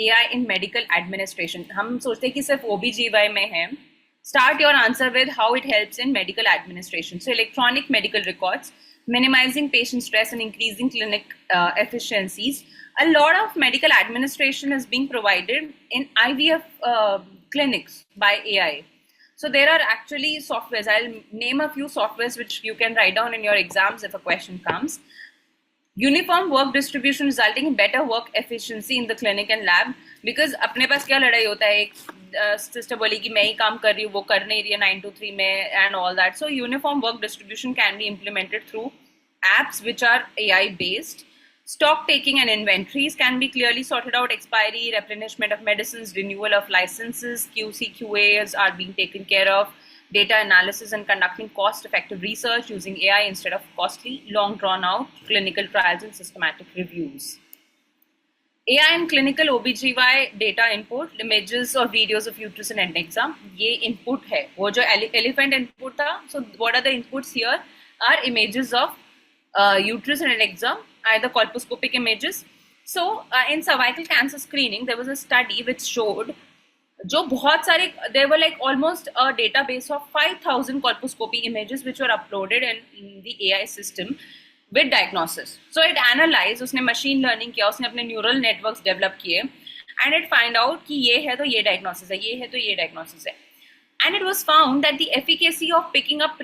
AI in medical administration. हम सोचते हैं कि सिर्फ OBGY में है. Start your answer with how it helps in medical administration. So electronic medical records, minimizing patient stress and increasing clinic efficiencies. A lot of medical administration is being provided in IVF clinics by AI. So there are actually softwares. I'll name a few softwares which you can write down in your exams if a question comes. Uniform work distribution resulting in better work efficiency in the clinic and lab. Because अपने पास क्या लड़ाई होता है, एक sister बोली कि मैं ही काम कर रही हूँ, वो कर नहीं रही है 9 to 3 में and all that. So uniform work distribution can be implemented through apps which are AI based. Stock taking and inventories can be clearly sorted out. Expiry, replenishment of medicines, renewal of licenses, QC, QAs are being taken care of. Data analysis and conducting cost-effective research using AI instead of costly, long drawn-out clinical trials and systematic reviews. AI and clinical OBGY data input, images or videos of uterus and anexa. ये input है. वो जो elephant input था. So what are the inputs here? Are images of uterus and anexa, either colposcopic images. So in cervical cancer screening, there was a study which showed जो बहुत सारे there were like almost a database of 5,000 colposcopy images which were uploaded in the AI system with diagnosis. So it analyzed, उसने machine learning किया, उसने अपने neural networks develop किए and it find out कि ये है तो ये diagnosis है, ये है तो ये diagnosis है. And it was found that the efficacy of picking up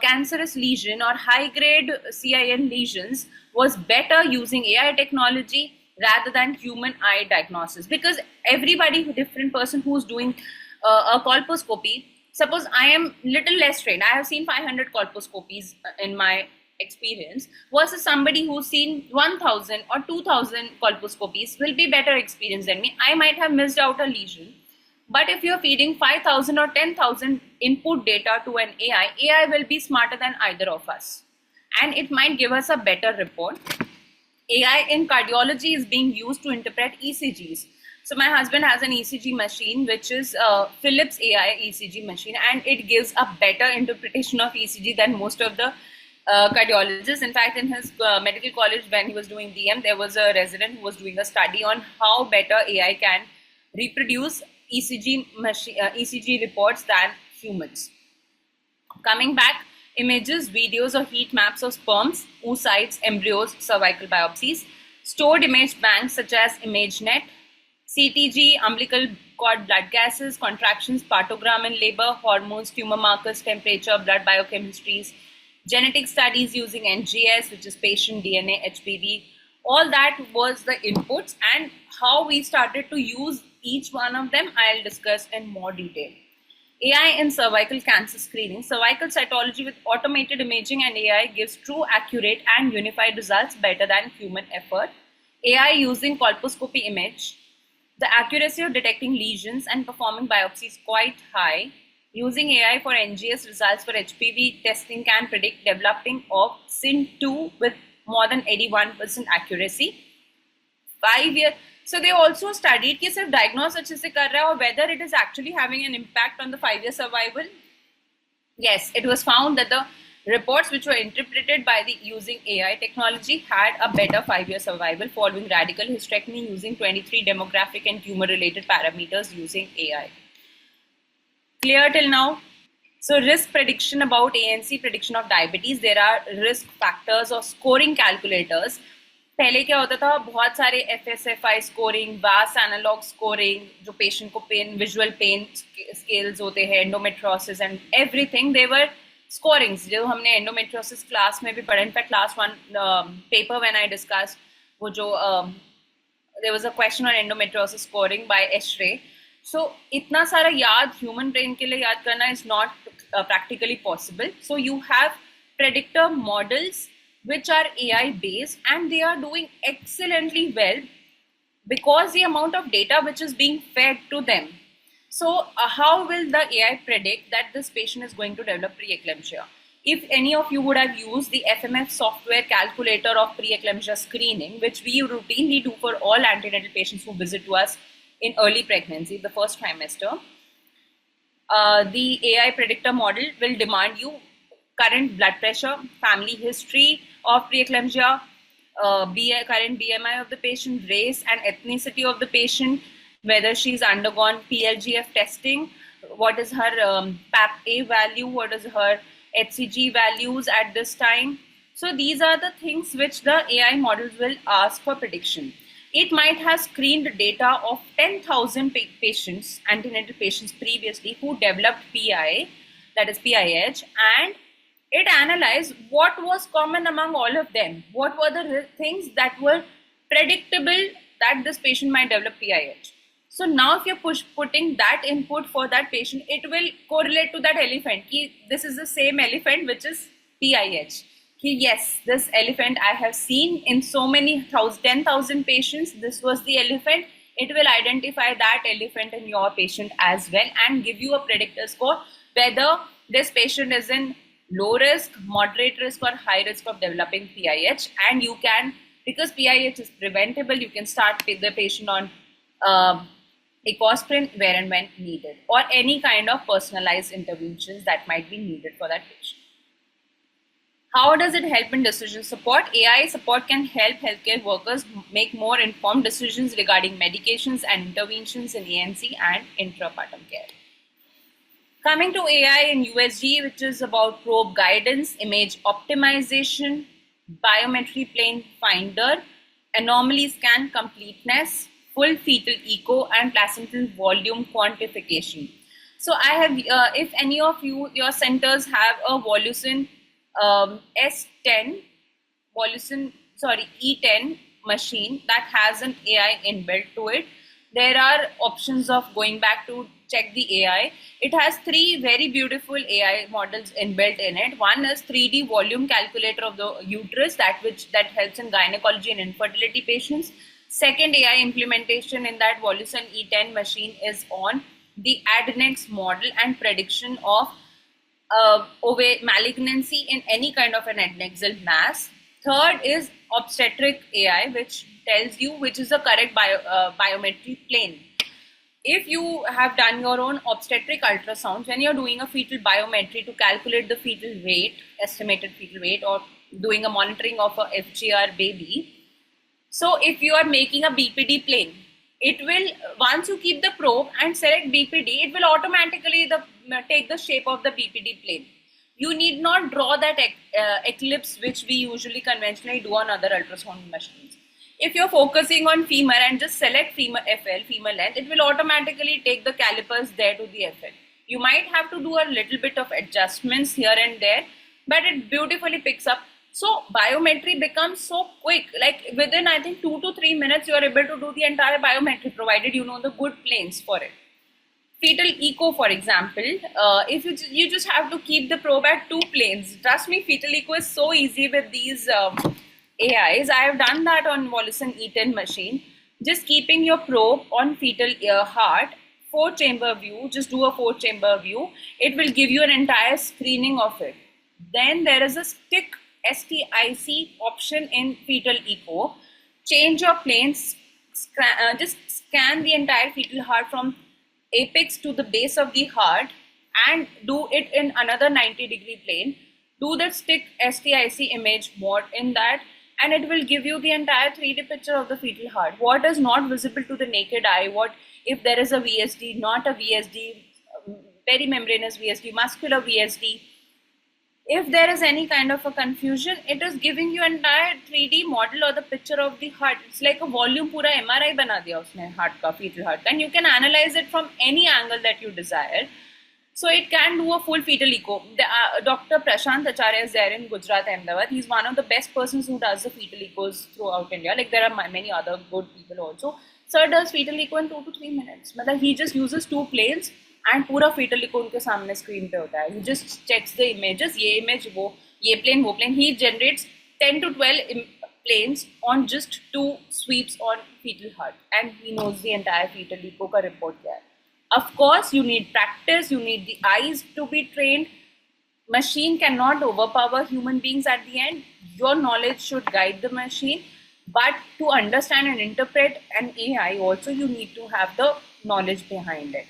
cancerous lesion or high grade CIN lesions was better using AI technology rather than human eye diagnosis, because everybody, different person who's doing a colposcopy, suppose I am little less trained, I have seen 500 colposcopies in my experience versus somebody who's seen 1000 or 2000 colposcopies will be better experience than me. I might have missed out a lesion, but if you're feeding 5,000 or 10,000 input data to an AI will be smarter than either of us and it might give us a better report. AI in cardiology is being used to interpret ECGs. So my husband has an ECG machine, which is Philips AI ECG machine, and it gives a better interpretation of ECG than most of the cardiologists. In fact, in his medical college, when he was doing DM, there was a resident who was doing a study on how better AI can reproduce ECG reports than humans. Coming back, images, videos or heat maps of sperms, oocytes, embryos, cervical biopsies, stored image banks such as ImageNet, CTG, umbilical cord blood gases, contractions, partogram in labor, hormones, tumor markers, temperature, blood biochemistries, genetic studies using NGS, which is patient DNA, HPV. All that was the inputs, and how we started to use each one of them, I'll discuss in more detail. AI in cervical cancer screening. Cervical cytology with automated imaging and AI gives true, accurate and unified results better than human effort. AI using colposcopy image. The accuracy of detecting lesions and performing biopsy is quite high. Using AI for NGS results for HPV testing can predict developing of SIN2 with more than 81% accuracy. 5 years. So they also studied कि सिर्फ diagnose अच्छे से कर रहा है और whether it is actually having an impact on the 5-year survival. Yes, it was found that the reports which were interpreted by the using AI technology had a better 5-year survival following radical hysterectomy using 23 demographic and tumor related parameters using AI. Clear till now? So risk prediction about ANC prediction of diabetes. There are risk factors or scoring calculators. पहले क्या होता था, बहुत सारे FSFI scoring, VAS analog scoring, जो patient को pain, visual pain scales होते हैं, endometriosis and everything, they were scorings जो हमने एंडोमेट्रोसिस क्लास में भी पढ़ा. In fact class 1 paper when I discuss, वो जो there was a question on endometriosis scoring by ESHRE. So इतना सारा याद ह्यूमन ब्रेन के लिए याद करना is not practically possible. So you have predictor models which are AI based and they are doing excellently well because the amount of data which is being fed to them. So how will the AI predict that this patient is going to develop preeclampsia? If any of you would have used the FMF software calculator of preeclampsia screening, which we routinely do for all antenatal patients who visit to us in early pregnancy, the first trimester, the AI predictor model will demand you current blood pressure, family history of preeclampsia, current BMI of the patient, race and ethnicity of the patient, whether she's undergone PLGF testing, what is her PAP-A value, what is her HCG values at this time. So these are the things which the AI models will ask for prediction. It might have screened data of 10,000 patients, antenatal patients previously who developed PI, that is PIH, and it analyzed what was common among all of them. What were the things that were predictable that this patient might develop PIH. So now if you're putting that input for that patient, it will correlate to that elephant. This is the same elephant which is PIH. Yes, this elephant I have seen in so many 10,000 patients. This was the elephant. It will identify that elephant in your patient as well and give you a predictor score whether this patient is in low risk, moderate risk, or high risk of developing PIH. And you can, because PIH is preventable, you can start the patient on ecosprin where and when needed, or any kind of personalized interventions that might be needed for that patient. How does it help in decision support? AI support can help healthcare workers make more informed decisions regarding medications and interventions in ANC and intrapartum care. Coming to AI in USG, which is about probe guidance, image optimization, biometry plane finder, anomaly scan completeness, full fetal echo, and placental volume quantification. So I have, if any of your centers have a Volusin S10, E10 machine that has an AI inbuilt to it, there are options of going back to check the AI. It has 3 very beautiful AI models inbuilt in it. One is 3D volume calculator of the uterus, that helps in gynecology and infertility patients. Second AI implementation in that Volusin E10 machine is on the adnex model and prediction of malignancy in any kind of an adnexal mass. Third is obstetric AI, which tells you which is the correct biometry plane. If you have done your own obstetric ultrasounds, when you're doing a fetal biometry to calculate the fetal weight, estimated fetal weight, or doing a monitoring of a FGR baby, so if you are making a BPD plane, it will, once you keep the probe and select BPD, it will automatically take the shape of the BPD plane. You need not draw that eclipse which we usually conventionally do on other ultrasound machines. If you're focusing on femur and just select femur length, it will automatically take the calipers there to the FL. You might have to do a little bit of adjustments here and there, but it beautifully picks up. So biometry becomes so quick, like within I think 2 to 3 minutes, you are able to do the entire biometry, provided you know the good planes for it. Fetal echo, for example, if you just have to keep the probe at 2 planes. Trust me, fetal echo is so easy with these AIs. I have done that on Volusin E10 machine. Just keeping your probe on fetal heart, 4-chamber view, just do a 4-chamber view. It will give you an entire screening of it. Then there is a stick STIC option in fetal echo. Change your planes, just scan the entire fetal heart from apex to the base of the heart and do it in another 90-degree plane. Do the stick STIC image mode in that, and it will give you the entire 3D picture of the fetal heart. What is not visible to the naked eye, what if there is a VSD, not a VSD, perimembranous VSD, muscular VSD. If there is any kind of a confusion, it is giving you entire 3D model or the picture of the heart. It's like a volume pura MRI bana diya usne heart ka, fetal heart ka, and you can analyze it from any angle that you desire. So it can do a full fetal echo. Dr. Prashant Acharya is there in Gujarat, Ahmedabad. He's one of the best persons who does the fetal echos throughout India. Like there are many other good people also. Sir does fetal echo in 2 to 3 minutes. Matlab he just uses 2 planes and पूरा fetal echo उनके सामने screen पे होता है. He just checks the images. ये image वो plane वो plane. He generates 10 to 12 planes on just 2 sweeps on fetal heart, and he knows the entire fetal echo का report क्या है. Of course, you need practice. You need the eyes to be trained. Machine cannot overpower human beings at the end. Your knowledge should guide the machine. But to understand and interpret an AI also, you need to have the knowledge behind it.